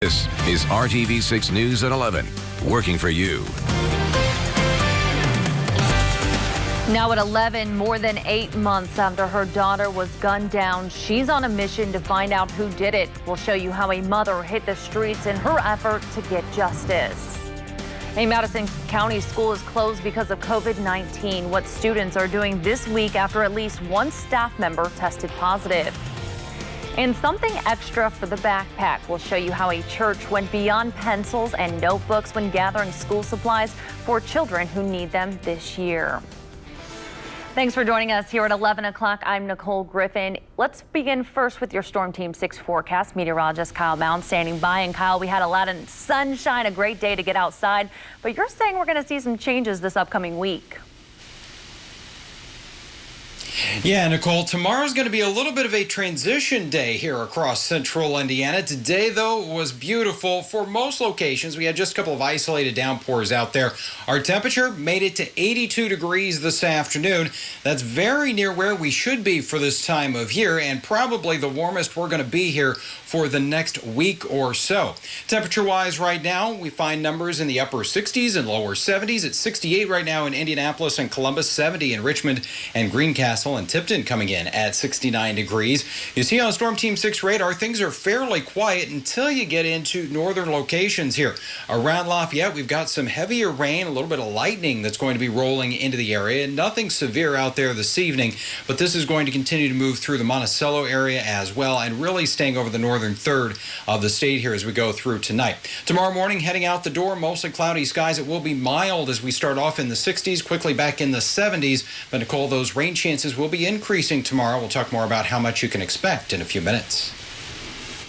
This is RTV6 News at 11, working for you. Now at 11, more than 8 months after her daughter was gunned down, she's on a mission to find out who did it. We'll show you how a mother hit the streets in her effort to get justice. A Madison County school is closed because of COVID-19. What students are doing this week after at least one staff member tested positive. And something extra for the backpack. We'll show you how a church went beyond pencils and notebooks when gathering school supplies for children who need them this year. Thanks for joining us here at 11 o'clock. I'm Nicole Griffin. Let's begin first with your Storm Team 6 forecast. Meteorologist Kyle Mound standing by. And Kyle, we had a lot of sunshine, a great day to get outside, but you're saying we're going to see some changes this upcoming week. Yeah, Nicole, tomorrow's going to be a little bit of a transition day here across central Indiana. Today, though, was beautiful for most locations. We had just a couple of isolated downpours out there. Our temperature made it to 82 degrees this afternoon. That's very near where we should be for this time of year, and probably the warmest we're going to be here for the next week or so. Temperature-wise right now, we find numbers in the upper 60s and lower 70s. It's 68 right now in Indianapolis and Columbus, 70 in Richmond and Greencastle, and Tipton coming in at 69 degrees. You see on Storm Team 6 radar, things are fairly quiet until you get into northern locations here. Around Lafayette, we've got some heavier rain, a little bit of lightning that's going to be rolling into the area. Nothing severe out there this evening, but this is going to continue to move through the Monticello area as well, and really staying over the northern third of the state here as we go through tonight. Tomorrow morning, heading out the door, mostly cloudy skies. It will be mild as we start off in the 60s, quickly back in the 70s. But Nicole, those rain chances will be increasing tomorrow. We'll talk more about how much you can expect in a few minutes.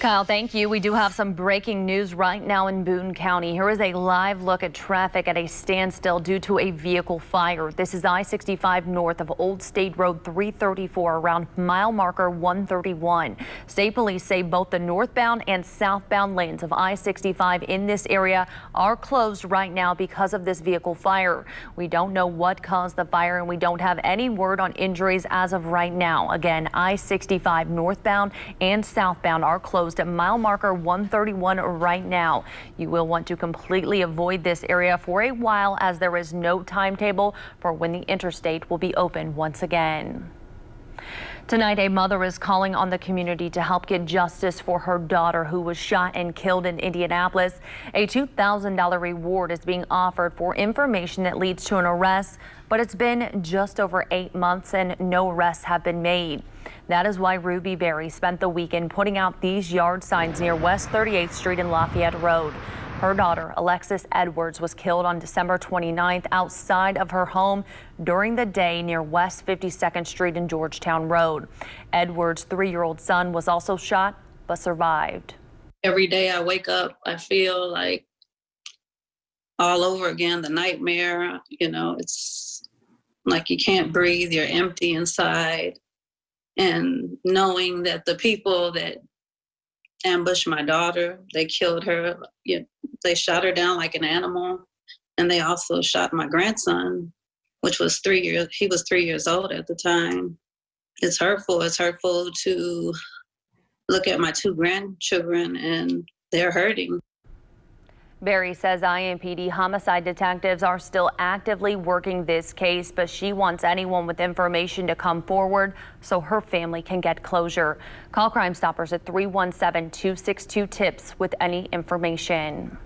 Kyle, thank you. We do have some breaking news right now in Boone County. Here is a live look at traffic at a standstill due to a vehicle fire. This is I-65 north of Old State Road 334 around mile marker 131. State police say both the northbound and southbound lanes of I-65 in this area are closed right now because of this vehicle fire. We don't know what caused the fire, and we don't have any word on injuries as of right now. Again, I-65 northbound and southbound are closed at mile marker 131 right now. You will want to completely avoid this area for a while, as there is no timetable for when the interstate will be open once again. Tonight, a mother is calling on the community to help get justice for her daughter who was shot and killed in Indianapolis. A $2,000 reward is being offered for information that leads to an arrest, but it's been just over 8 months and no arrests have been made. That is why Ruby Berry spent the weekend putting out these yard signs near West 38th Street and Lafayette Road. Her daughter, Alexis Edwards, was killed on December 29th outside of her home during the day near West 52nd Street and Georgetown Road. Edwards' 3-year-old son was also shot but survived. Every day I wake up, I feel like all over again, the nightmare. You know, it's like you can't breathe, you're empty inside. And knowing that the people that ambushed my daughter, they killed her, they shot her down like an animal. And they also shot my grandson, which was 3 years, he was 3 years old at the time. It's hurtful. It's hurtful to look at my 2 grandchildren and they're hurting. Berry says IMPD homicide detectives are still actively working this case, but she wants anyone with information to come forward so her family can get closure. Call Crime Stoppers at 317-262-TIPS with any information.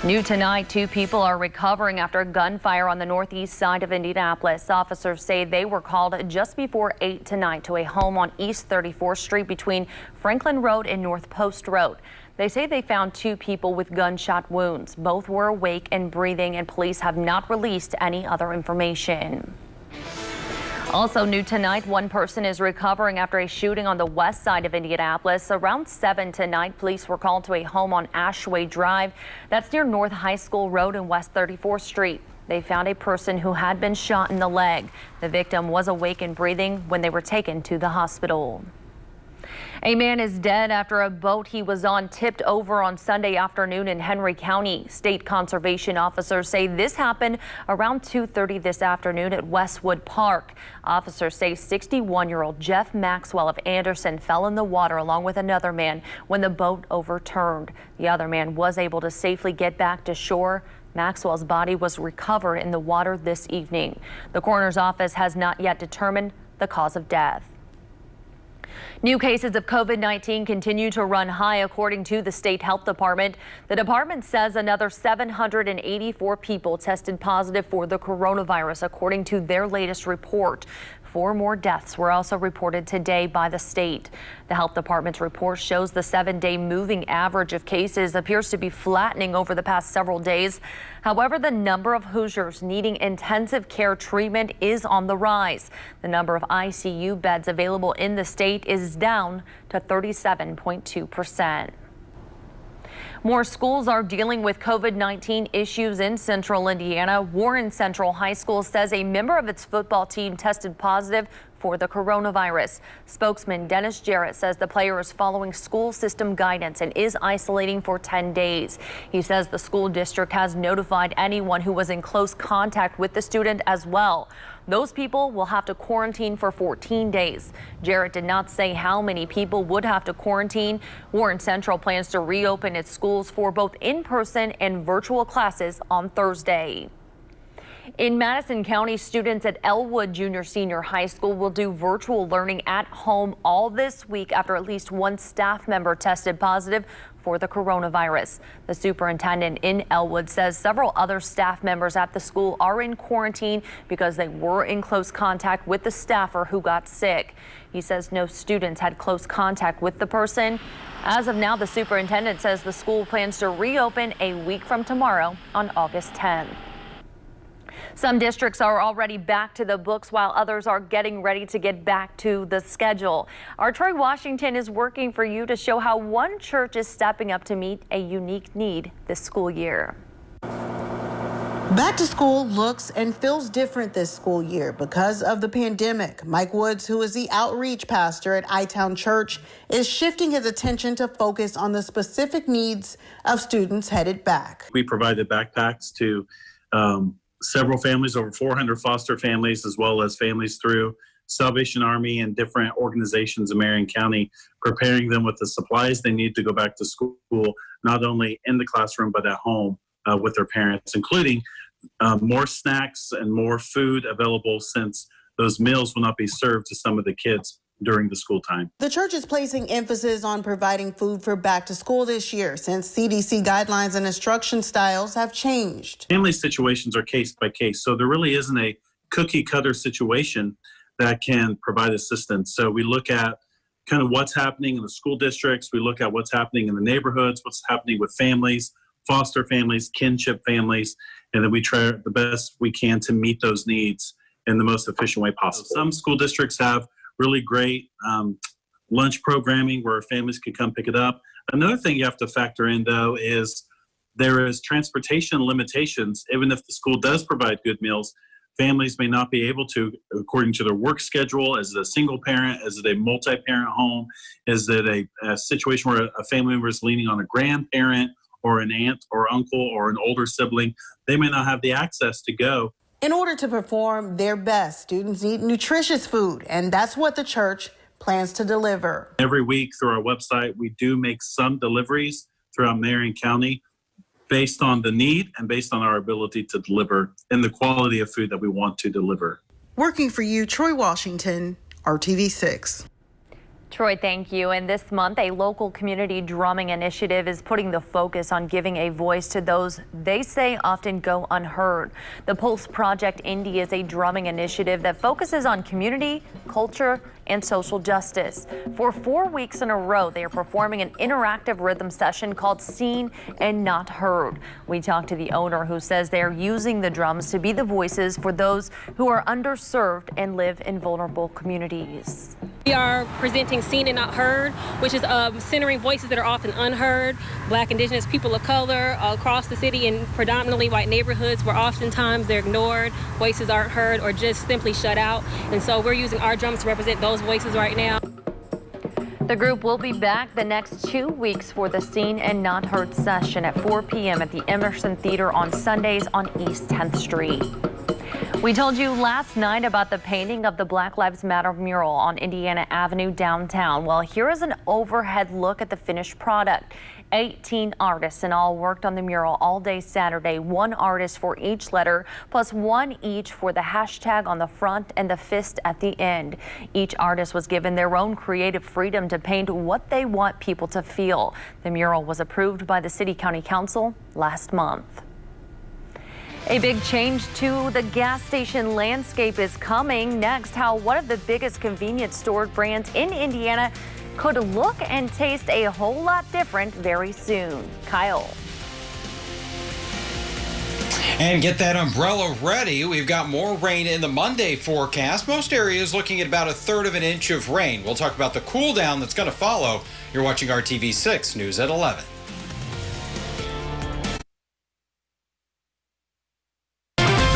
New tonight, 2 people are recovering after gunfire on the northeast side of Indianapolis. Officers say they were called just before 8 tonight to a home on East 34th Street between Franklin Road and North Post Road. They say they found 2 people with gunshot wounds. Both were awake and breathing, and police have not released any other information. Also new tonight, 1 person is recovering after a shooting on the west side of Indianapolis. Around 7 tonight, police were called to a home on Ashway Drive. That's near North High School Road and West 34th Street. They found a person who had been shot in the leg. The victim was awake and breathing when they were taken to the hospital. A man is dead after a boat he was on tipped over on Sunday afternoon in Henry County. State conservation officers say this happened around 2:30 this afternoon at Westwood Park. Officers say 61-year-old Jeff Maxwell of Anderson fell in the water along with another man when the boat overturned. The other man was able to safely get back to shore. Maxwell's body was recovered in the water this evening. The coroner's office has not yet determined the cause of death. New cases of COVID-19 continue to run high, according to the state health department. The department says another 784 people tested positive for the coronavirus, according to their latest report. 4 more deaths were also reported today by the state. The health department's report shows the 7-day moving average of cases appears to be flattening over the past several days. However, the number of Hoosiers needing intensive care treatment is on the rise. The number of ICU beds available in the state is down to 37.2%. More schools are dealing with COVID-19 issues in central Indiana. Warren Central High School says a member of its football team tested positive for the coronavirus. Spokesman Dennis Jarrett says the player is following school system guidance and is isolating for 10 days. He says the school district has notified anyone who was in close contact with the student as well. Those people will have to quarantine for 14 days. Jarrett did not say how many people would have to quarantine. Warren Central plans to reopen its schools for both in-person and virtual classes on Thursday. In Madison County, students at Elwood Junior-Senior High School will do virtual learning at home all this week after at least one staff member tested positive for the coronavirus. The superintendent in Elwood says several other staff members at the school are in quarantine because they were in close contact with the staffer who got sick. He says no students had close contact with the person. As of now, the superintendent says the school plans to reopen a week from tomorrow on August 10th. Some districts are already back to the books while others are getting ready to get back to the schedule. Our Troy Washington is working for you to show how one church is stepping up to meet a unique need this school year. Back to school looks and feels different this school year because of the pandemic. Mike Woods, who is the outreach pastor at I-Town Church, is shifting his attention to focus on the specific needs of students headed back. We provided backpacks to several families, over 400 foster families, as well as families through Salvation Army and different organizations in Marion County, preparing them with the supplies they need to go back to school, not only in the classroom, but at home with their parents, including more snacks and more food available since those meals will not be served to some of the kids during the school time. The church is placing emphasis on providing food for back to school this year since CDC guidelines and instruction styles have changed. Family situations are case by case, so there really isn't a cookie cutter situation that can provide assistance. So we look at kind of what's happening in the school districts, we look at what's happening in the neighborhoods, what's happening with families, foster families, kinship families, and then we try the best we can to meet those needs in the most efficient way possible. Some school districts have really great lunch programming where families can come pick it up. Another thing you have to factor in, though, is there is transportation limitations. Even if the school does provide good meals, families may not be able to, according to their work schedule. Is it a single parent? Is it a multi-parent home? Is it a situation where a family member is leaning on a grandparent or an aunt or uncle or an older sibling? They may not have the access to go. In order to perform their best, students need nutritious food, and that's what the church plans to deliver. Every week through our website, we do make some deliveries throughout Marion County based on the need and based on our ability to deliver and the quality of food that we want to deliver. Working for you, Troy Washington, RTV6. Troy, thank you. And this month, a local community drumming initiative is putting the focus on giving a voice to those they say often go unheard. The Pulse Project Indy is a drumming initiative that focuses on community, culture, and social justice. For 4 weeks in a row, they are performing an interactive rhythm session called Seen and Not Heard. We talked to the owner, who says they are using the drums to be the voices for those who are underserved and live in vulnerable communities. We are presenting Seen and Not Heard, which is centering voices that are often unheard, Black, Indigenous, people of color across the city in predominantly white neighborhoods where oftentimes they're ignored, voices aren't heard, or just simply shut out. And so we're using our drums to represent those voices right now. The group will be back the next 2 weeks for the Seen and Not Heard session at 4 p.m. at the Emerson Theater on Sundays on East 10th Street. We told you last night about the painting of the Black Lives Matter mural on Indiana Avenue downtown. Well, here is an overhead look at the finished product. 18 artists in all worked on the mural all day Saturday, one artist for each letter, plus one each for the hashtag on the front and the fist at the end. Each artist was given their own creative freedom to paint what they want people to feel. The mural was approved by the City County Council last month. A big change to the gas station landscape is coming. Next, how one of the biggest convenience store brands in Indiana could look and taste a whole lot different very soon. Kyle. And get that umbrella ready. We've got more rain in the Monday forecast. Most areas looking at about 1/3 of an inch of rain. We'll talk about the cool down that's going to follow. You're watching RTV6 News at 11.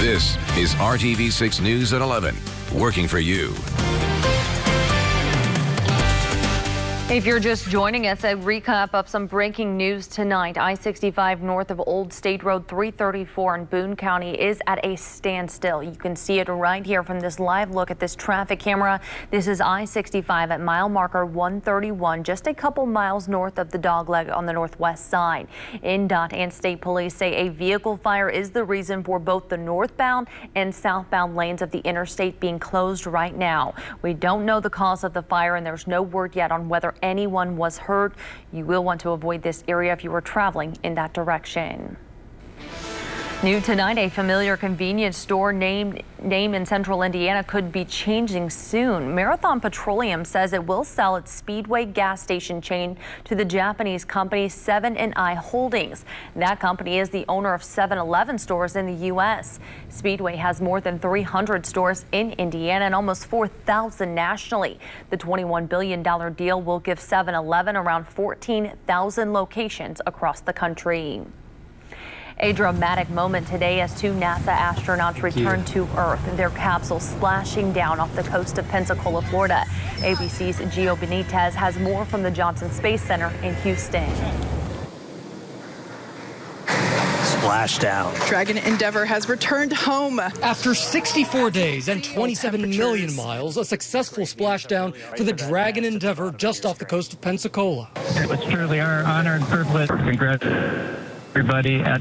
This is RTV6 News at 11, working for you. If you're just joining us, a recap of some breaking news tonight. I-65 north of Old State Road 334 in Boone County is at a standstill. You can see it right here from this live look at this traffic camera. This is I-65 at mile marker 131, just a couple miles north of the dogleg on the northwest side. INDOT and state police say a vehicle fire is the reason for both the northbound and southbound lanes of the interstate being closed right now. We don't know the cause of the fire, and there's no word yet on whether anyone was hurt. You will want to avoid this area if you are traveling in that direction. New tonight, a familiar convenience store name in central Indiana could be changing soon. Marathon Petroleum says it will sell its Speedway gas station chain to the Japanese company 7&I Holdings. That company is the owner of 7-Eleven stores in the U.S. Speedway has more than 300 stores in Indiana and almost 4,000 nationally. The $21 billion deal will give 7-Eleven around 14,000 locations across the country. A dramatic moment today as two NASA astronauts return to Earth, their capsule splashing down off the coast of Pensacola, Florida. ABC's Gio Benitez has more from the Johnson Space Center in Houston. Splashdown. Dragon Endeavour has returned home. After 64 days and 27 million miles, a successful splashdown for the Dragon Endeavour just off the coast of Pensacola. It was truly our honor and privilege. Congrats, everybody at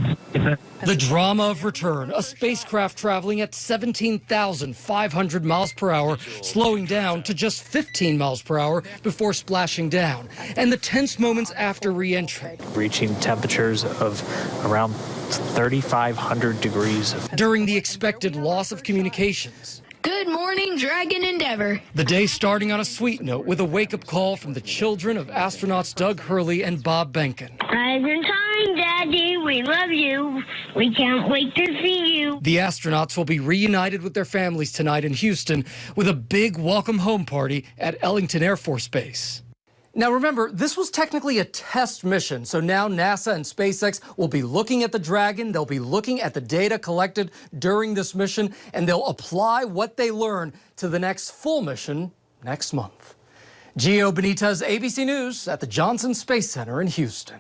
the drama of return, a spacecraft traveling at 17,500 miles per hour, slowing down to just 15 miles per hour before splashing down, and the tense moments after re-entry. Reaching temperatures of around 3,500 degrees. During the expected loss of communications. Good morning, Dragon Endeavour. The day starting on a sweet note with a wake-up call from the children of astronauts Doug Hurley and Bob Benkin. Rise in time, Daddy. We love you. We can't wait to see you. The astronauts will be reunited with their families tonight in Houston with a big welcome home party at Ellington Air Force Base. Now remember, this was technically a test mission, so now NASA and SpaceX will be looking at the Dragon, they'll be looking at the data collected during this mission, and they'll apply what they learn to the next full mission next month. Gio Benitez, ABC News at the Johnson Space Center in Houston.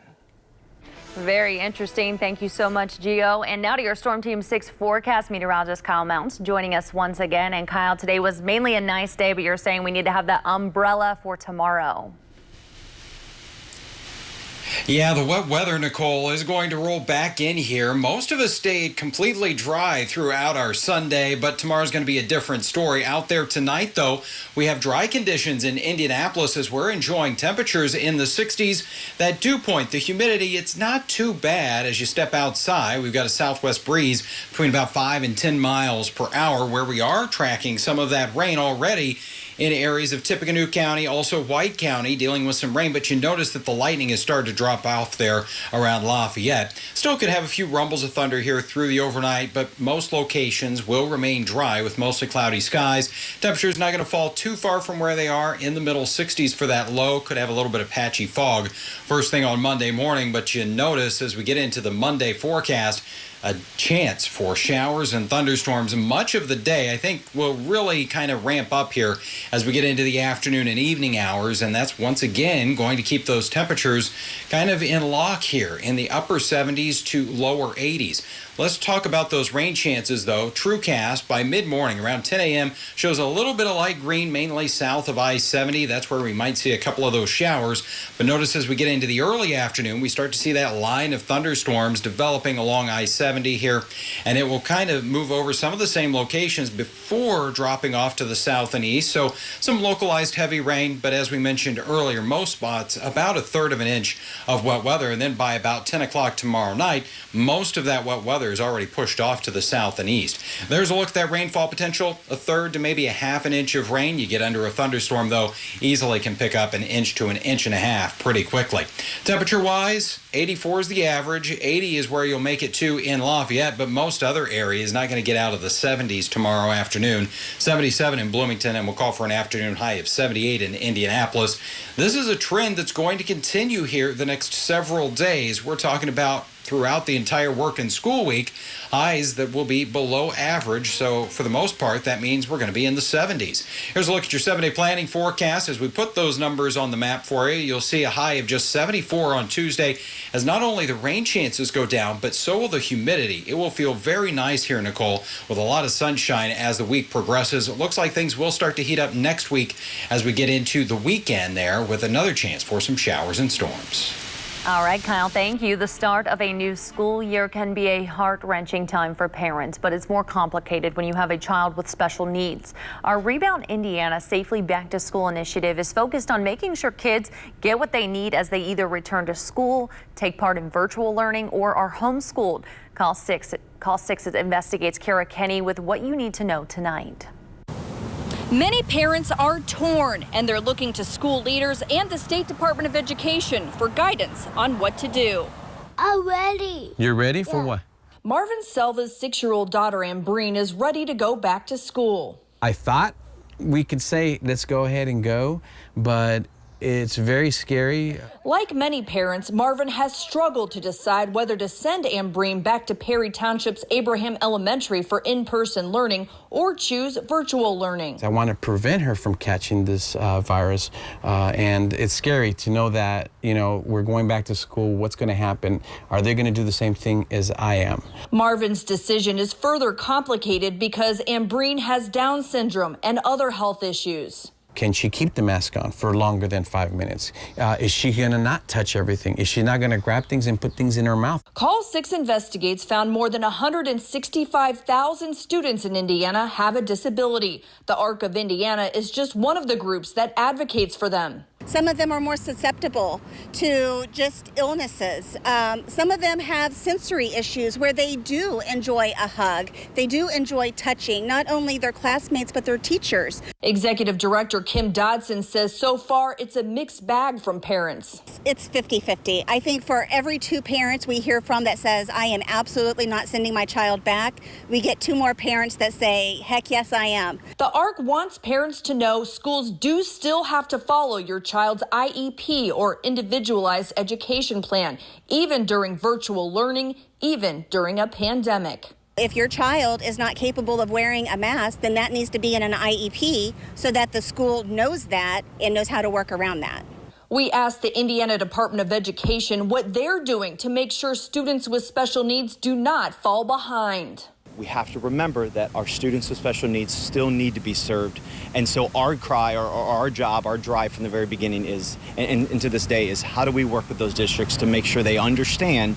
Very interesting. Thank you so much, Gio. And now to your Storm Team 6 forecast. Meteorologist Kyle Mounts joining us once again. And Kyle, today was mainly a nice day, but you're saying we need to have that umbrella for tomorrow. Yeah, the wet weather, Nicole, is going to roll back in here. Most of us stayed completely dry throughout our Sunday, but tomorrow's going to be a different story. Out there tonight, though, we have dry conditions in Indianapolis as we're enjoying temperatures in the 60s. That dew point, the humidity, it's not too bad as you step outside. We've got a southwest breeze between about 5 and 10 miles per hour, where we are tracking some of that rain already in areas of Tippecanoe County, also White County, dealing with some rain. But you notice that the lightning has started to drop off there around Lafayette. Still could have a few rumbles of thunder here through the overnight, but most locations will remain dry with mostly cloudy skies. Temperatures not going to fall too far from where they are, in the middle 60s for that low. Could have a little bit of patchy fog first thing on Monday morning, but you notice as we get into the Monday forecast, a chance for showers and thunderstorms much of the day. I think will really kind of ramp up here as we get into the afternoon and evening hours, and that's once again going to keep those temperatures kind of in lock here in the upper 70s to lower 80s. Let's talk about those rain chances, though. TrueCast by mid-morning around 10 a.m. shows a little bit of light green, mainly south of I-70. That's where we might see a couple of those showers. But notice as we get into the early afternoon, we start to see that line of thunderstorms developing along I-70 here. And it will kind of move over some of the same locations before dropping off to the south and east. So some localized heavy rain. But as we mentioned earlier, most spots about 1/3 of an inch of wet weather. And then by about 10 o'clock tomorrow night, most of that wet weather is already pushed off to the south and east. There's a look at that rainfall potential, 1/3 to maybe 1/2 inch of rain. You get under a thunderstorm, though, easily can pick up 1 inch to 1.5 inches pretty quickly. Temperature-wise, 84 is the average. 80 is where you'll make it to in Lafayette, but most other areas not going to get out of the 70s tomorrow afternoon. 77 in Bloomington, and we'll call for an afternoon high of 78 in Indianapolis. This is a trend that's going to continue here the next several days. We're talking about throughout the entire work and school week, highs that will be below average. So for the most part, that means we're going to be in the 70s. Here's a look at your 7-day planning forecast. As we put those numbers on the map for you, you'll see a high of just 74 on Tuesday, as not only the rain chances go down, but so will the humidity. It will feel very nice here, Nicole, with a lot of sunshine as the week progresses. It looks like things will start to heat up next week as we get into the weekend there, with another chance for some showers and storms. All right, Kyle, thank you. The start of a new school year can be a heart-wrenching time for parents, but it's more complicated when you have a child with special needs. Our Rebound Indiana Safely Back to School initiative is focused on making sure kids get what they need as they either return to school, take part in virtual learning, or are homeschooled. Call 6 investigates Kara Kenny with what you need to know tonight. Many parents are torn, and they're looking to school leaders and the State Department of Education for guidance on what to do. I'm ready. You're ready for what? Marvin Selva's 6-year-old daughter, Ambreen, is ready to go back to school. I thought we could say, let's go ahead and go, but it's very scary. Like many parents, Marvin has struggled to decide whether to send Ambreen back to Perry Township's Abraham Elementary for in-person learning or choose virtual learning. I want to prevent her from catching this virus, and it's scary to know that, you know, we're going back to school. What's going to happen? Are they going to do the same thing as I am? Marvin's decision is further complicated because Ambreen has Down syndrome and other health issues. Can she keep the mask on for longer than 5 minutes? Is she gonna not touch everything? Is she not gonna grab things and put things in her mouth? Call 6 Investigates found more than 165,000 students in Indiana have a disability. The ARC of Indiana is just one of the groups that advocates for them. Some of them are more susceptible to just illnesses. Some of them have sensory issues where they do enjoy a hug. They do enjoy touching not only their classmates, but their teachers. Executive Director Kim Dodson says so far it's a mixed bag from parents. It's 50-50. I think for every 2 parents we hear from that says, I am absolutely not sending my child back, we get 2 more parents that say, heck yes, I am. The ARC wants parents to know schools do still have to follow your child's IEP or individualized education plan, even during virtual learning, even during a pandemic. If your child is not capable of wearing a mask, then that needs to be in an IEP so that the school knows that and knows how to work around that. We asked the Indiana Department of Education what they're doing to make sure students with special needs do not fall behind. We have to remember that our students with special needs still need to be served. And so our cry, or our job, our drive from the very beginning is, and to this day, is how do we work with those districts to make sure they understand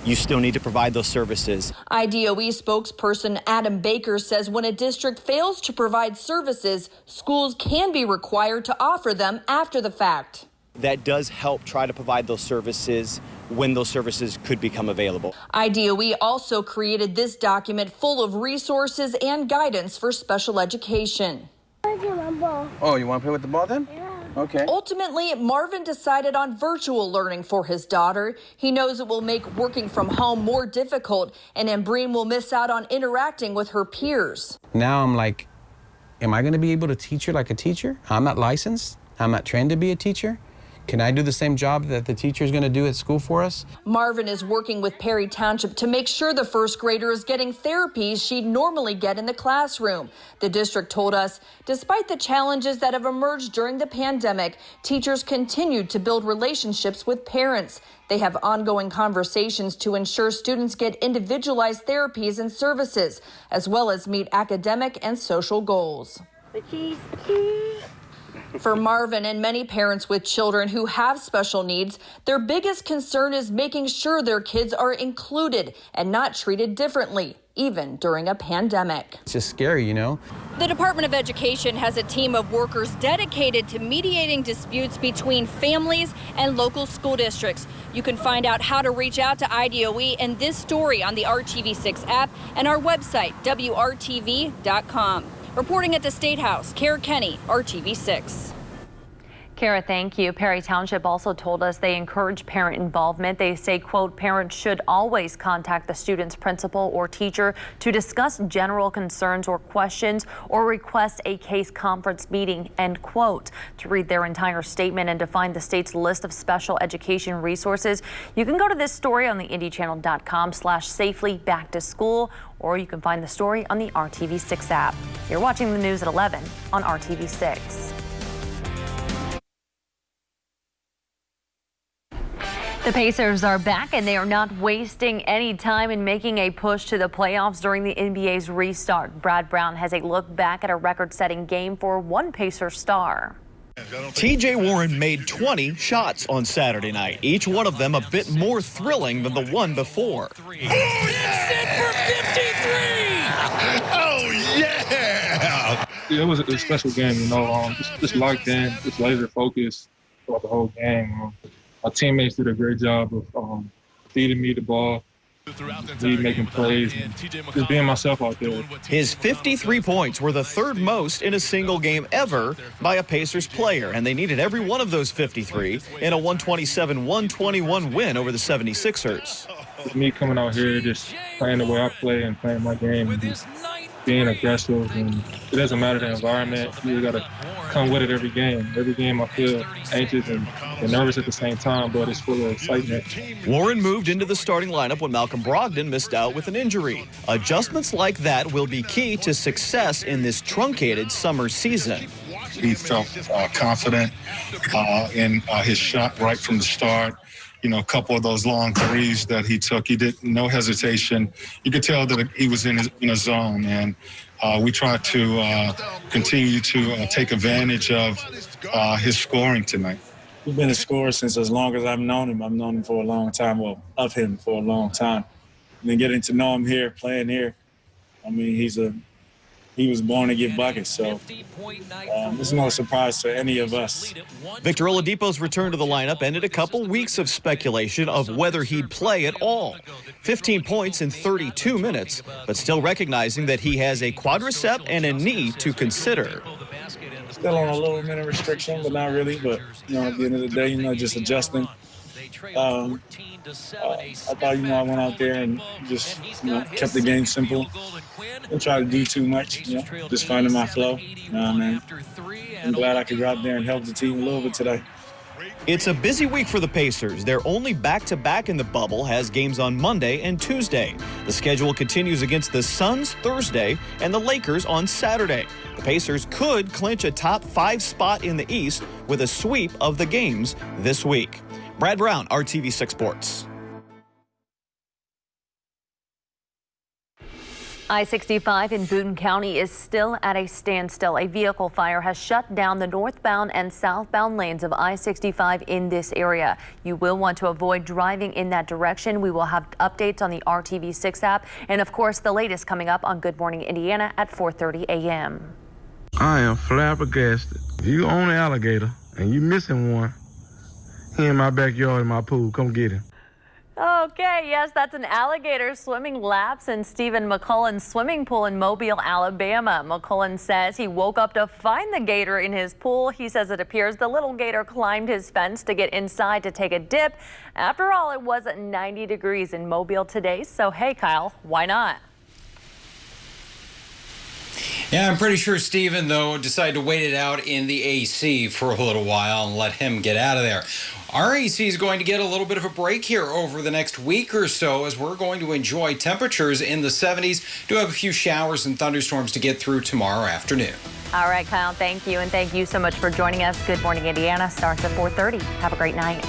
you still need to provide those services. IDOE spokesperson Adam Baker says when a district fails to provide services, schools can be required to offer them after the fact. That does help try to provide those services when those services could become available. IDOE also created this document full of resources and guidance for special education. Oh, you want to play with the ball then? Yeah. Okay. Ultimately, Marvin decided on virtual learning for his daughter. He knows it will make working from home more difficult, and Ambreen will miss out on interacting with her peers. Now I'm like, am I going to be able to teach her like a teacher? I'm not licensed. I'm not trained to be a teacher. can I do the same job that the teacher is going to do at school for us? Marvin is working with Perry Township to make sure the first grader is getting therapies she'd normally get in the classroom. The district told us, despite the challenges that have emerged during the pandemic, teachers continued to build relationships with parents. They have ongoing conversations to ensure students get individualized therapies and services, as well as meet academic and social goals. For Marvin and many parents with children who have special needs, their biggest concern is making sure their kids are included and not treated differently, even during a pandemic. It's just scary, you know? The Department of Education has a team of workers dedicated to mediating disputes between families and local school districts. You can find out how to reach out to IDOE and this story on the RTV6 app and our website, WRTV.com. Reporting at the State House, Kara Kenny, RTV6. Kara, thank you. Perry Township also told us they encourage parent involvement. They say, quote, parents should always contact the student's principal or teacher to discuss general concerns or questions or request a case conference meeting, end quote. To read their entire statement and to find the state's list of special education resources, you can go to this story on the indychannel.com/safelyback-to-school, or you can find the story on the RTV6 app. You're watching the news at 11 on RTV6. The Pacers are back, and they are not wasting any time in making a push to the playoffs during the NBA's restart. Brad Brown has a look back at a record-setting game for one Pacer star. TJ Warren made 20 shots on Saturday night, each one of them a bit more thrilling than the one before. Oh, yeah! It was a special game, you know, just locked in, just laser focused throughout the whole game. Our teammates did a great job of feeding me the ball, me making plays, and just being myself out there. His 53 points were the third most in a single game ever by a Pacers player, and they needed every one of those 53 in a 127-121 win over the 76ers. With me coming out here, just playing the way I play and playing my game and just being aggressive, and it doesn't matter the environment. You got to come with it every game. Every game I feel anxious and nervous at the same time, but it's full of excitement. Warren moved into the starting lineup when Malcolm Brogdon missed out with an injury. Adjustments like that will be key to success in this truncated summer season. He felt confident in his shot right from the start. You know, a couple of those long threes that he took, he did no hesitation. You could tell that he was in a zone, and we tried to continue to take advantage of his scoring tonight. He's been a scorer since as long as I've known him. I've known him for a long time, well, of him for a long time. And then getting to know him here, playing here, I mean, he was born to get buckets, so it's no surprise to any of us. Victor Oladipo's return to the lineup ended a couple weeks of speculation of whether he'd play at all. 15 points in 32 minutes, but still recognizing that he has a quadricep and a knee to consider. Still on a little minute restriction, but not really. But, you know, at the end of the day, you know, just adjusting. I thought, I went out there and just, kept the game simple. Didn't try to do too much, just finding my flow. Man, I'm glad I could go out there and help the team a little bit today. It's a busy week for the Pacers. Their only back-to-back in the bubble has games on Monday and Tuesday. The schedule continues against the Suns Thursday and the Lakers on Saturday. The Pacers could clinch a top 5 spot in the East with a sweep of the games this week. Brad Brown, RTV6 Sports. I-65 in Boone County is still at a standstill. A vehicle fire has shut down the northbound and southbound lanes of I-65 in this area. You will want to avoid driving in that direction. We will have updates on the RTV6 app and, of course, the latest coming up on Good Morning Indiana at 4:30 a.m. I am flabbergasted. You own an alligator and you missing one. He in my backyard in my pool. Come get him. Okay, yes, that's an alligator swimming laps in Stephen McCullen's swimming pool in Mobile, Alabama. McCullen says he woke up to find the gator in his pool. He says it appears the little gator climbed his fence to get inside to take a dip. After all, it was 90 degrees in Mobile today, so hey, Kyle, why not? Yeah, I'm pretty sure Steven, though, decided to wait it out in the AC for a little while and let him get out of there. Our AC is going to get a little bit of a break here over the next week or so as we're going to enjoy temperatures in the 70s. Do have a few showers and thunderstorms to get through tomorrow afternoon. All right, Kyle, thank you. And thank you so much for joining us. Good Morning Indiana starts at 4:30. Have a great night.